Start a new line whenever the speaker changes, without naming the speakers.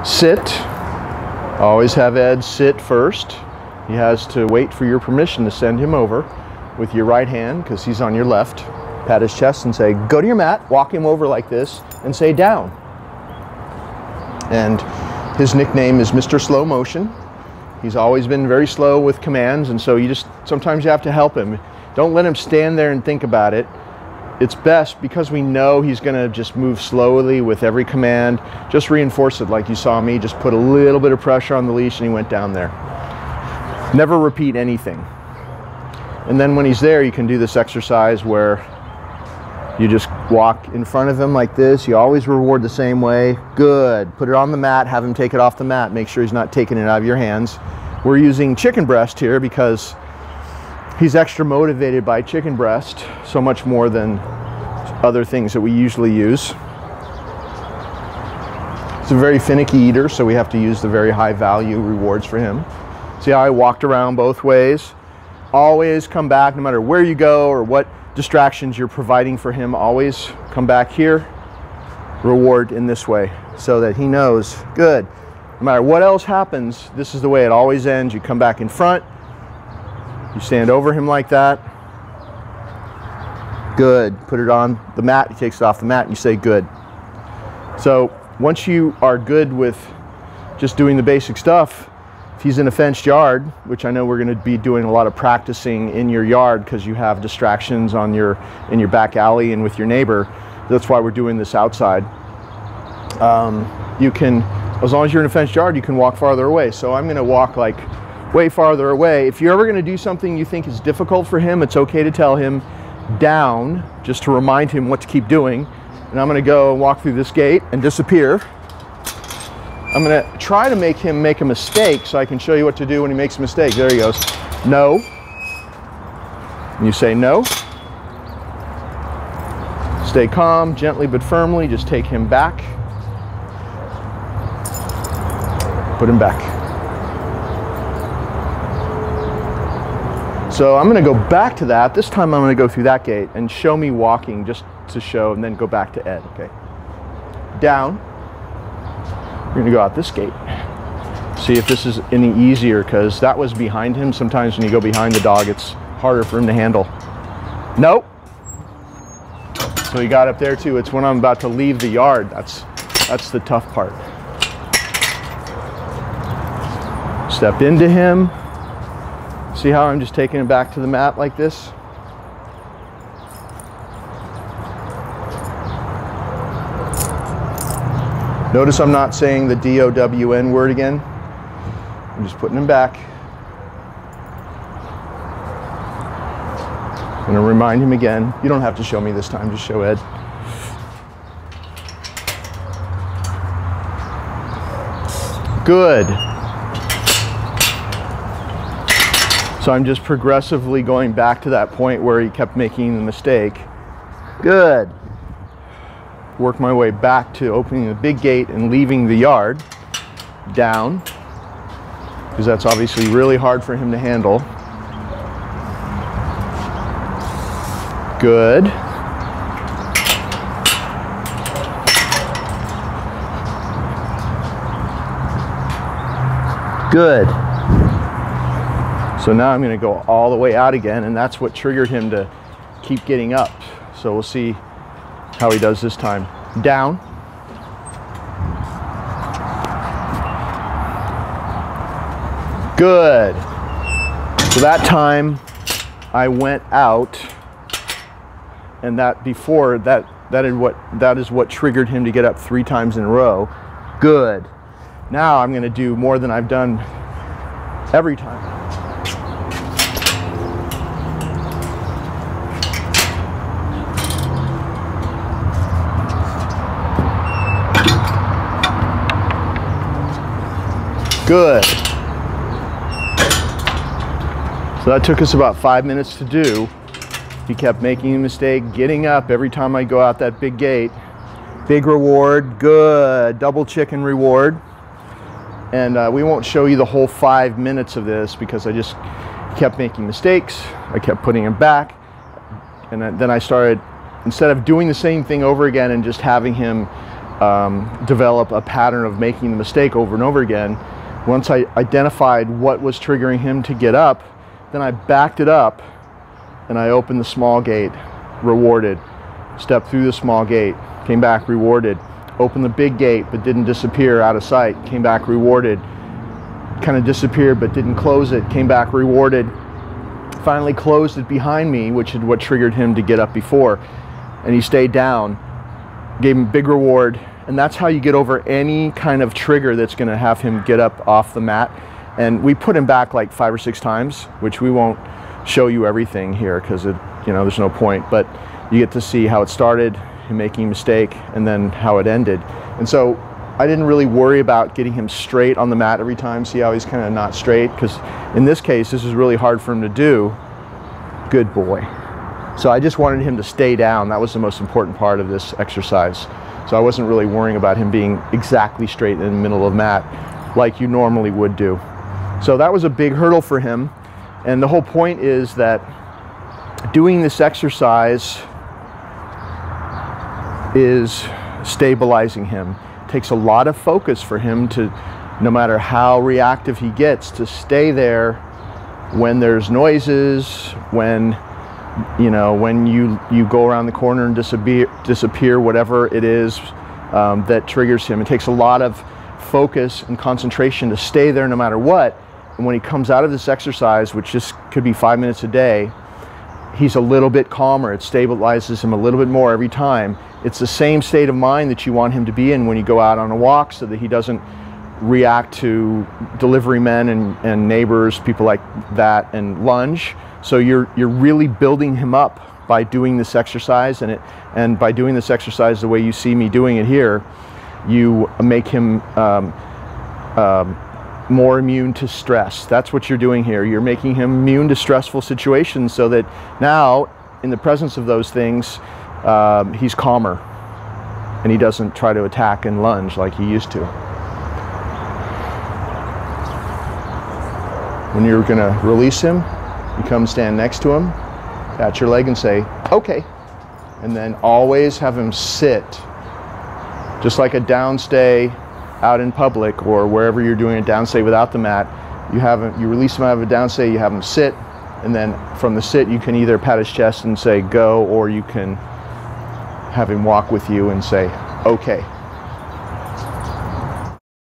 Sit. Always have Ed sit first. He has to wait for your permission to send him over with your right hand, because he's on your left. Pat his chest and say, go to your mat, walk him over like this, and say down. And his nickname is Mr. Slow Motion. He's always been very slow with commands, and so sometimes you have to help him. Don't let him stand there and think about it. It's best, because we know he's going to just move slowly with every command. Just reinforce it like you saw me. Just put a little bit of pressure on the leash and he went down there. Never repeat anything. And then when he's there, you can do this exercise where you just walk in front of him like this. You always reward the same way. Good. Put it on the mat. Have him take it off the mat. Make sure he's not taking it out of your hands. We're using chicken breast here because he's extra motivated by chicken breast, so much more than other things that we usually use. He's a very finicky eater, so we have to use the very high value rewards for him. See how I walked around both ways? Always come back, no matter where you go or what distractions you're providing for him, always come back here, reward in this way, so that he knows, good, no matter what else happens, this is the way it always ends. You come back in front, you stand over him like that, good, put it on the mat, he takes it off the mat, and you say good. So once you are good with just doing the basic stuff, if he's in a fenced yard, which I know we're going to be doing a lot of practicing in your yard because you have distractions in your back alley and with your neighbor, that's why we're doing this outside. You can, as long as you're in a fenced yard, you can walk farther away. So I'm going to walk like way farther away. If you're ever going to do something you think is difficult for him, it's okay to tell him down, just to remind him what to keep doing. And I'm going to go and walk through this gate and disappear. I'm going to try to make him make a mistake so I can show you what to do when he makes a mistake. There he goes. No. And you say no. Stay calm, gently but firmly. Just take him back. Put him back. So I'm going to go back to that. This time I'm going to go through that gate and show me walking, just to show, and then go back to Ed. Okay. Down. We're going to go out this gate. See if this is any easier, because that was behind him. Sometimes when you go behind the dog, it's harder for him to handle. Nope. So he got up there too. It's when I'm about to leave the yard. That's the tough part. Step into him. See how I'm just taking him back to the mat like this? Notice I'm not saying the D-O-W-N word again. I'm just putting him back. I'm going to remind him again. You don't have to show me this time, just show Ed. Good. So I'm just progressively going back to that point where he kept making the mistake. Good. Work my way back to opening the big gate and leaving the yard. Down, because that's obviously really hard for him to handle. Good. Good. So now I'm going to go all the way out again, and that's what triggered him to keep getting up. So we'll see how he does this time. Down. Good. So that time I went out, and that is what triggered him to get up 3 times in a row. Good. Now I'm going to do more than I've done every time. Good. So that took us about 5 minutes to do. He kept making a mistake, getting up every time I go out that big gate. Big reward, good, double chicken reward. And we won't show you the whole 5 minutes of this because I just kept making mistakes. I kept putting him back. And then I started, instead of doing the same thing over again and just having him develop a pattern of making the mistake over and over again. Once I identified what was triggering him to get up, then I backed it up and I opened the small gate, rewarded, stepped through the small gate, came back, rewarded, opened the big gate but didn't disappear out of sight, came back, rewarded, kind of disappeared but didn't close it, came back, rewarded, finally closed it behind me, which is what triggered him to get up before, and he stayed down, gave him a big reward. And that's how you get over any kind of trigger that's going to have him get up off the mat. And we put him back like 5 or 6 times, which we won't show you everything here because there's no point, but you get to see how it started, him making a mistake, and then how it ended. And so I didn't really worry about getting him straight on the mat every time. See how he's kind of not straight? Because in this case, this is really hard for him to do. Good boy. So I just wanted him to stay down. That was the most important part of this exercise. So I wasn't really worrying about him being exactly straight in the middle of the mat like you normally would do. So that was a big hurdle for him. And the whole point is that doing this exercise is stabilizing him. It takes a lot of focus for him to, no matter how reactive he gets, to stay there when there's noises, when you go around the corner and disappear, whatever it is that triggers him. It takes a lot of focus and concentration to stay there no matter what. And when he comes out of this exercise, which just could be 5 minutes a day, he's a little bit calmer. It stabilizes him a little bit more every time. It's the same state of mind that you want him to be in when you go out on a walk, so that he doesn't react to delivery men and neighbors, people like that, and lunge. So you're really building him up by doing this exercise, and by doing this exercise the way you see me doing it here, you make him more immune to stress. That's what you're doing here. You're making him immune to stressful situations, so that now, in the presence of those things, he's calmer and he doesn't try to attack and lunge like he used to. When you're going to release him, you come stand next to him, pat your leg and say, okay. And then always have him sit, just like a downstay out in public or wherever you're doing a downstay without the mat. You release him out of a downstay, you have him sit, and then from the sit you can either pat his chest and say go, or you can have him walk with you and say okay.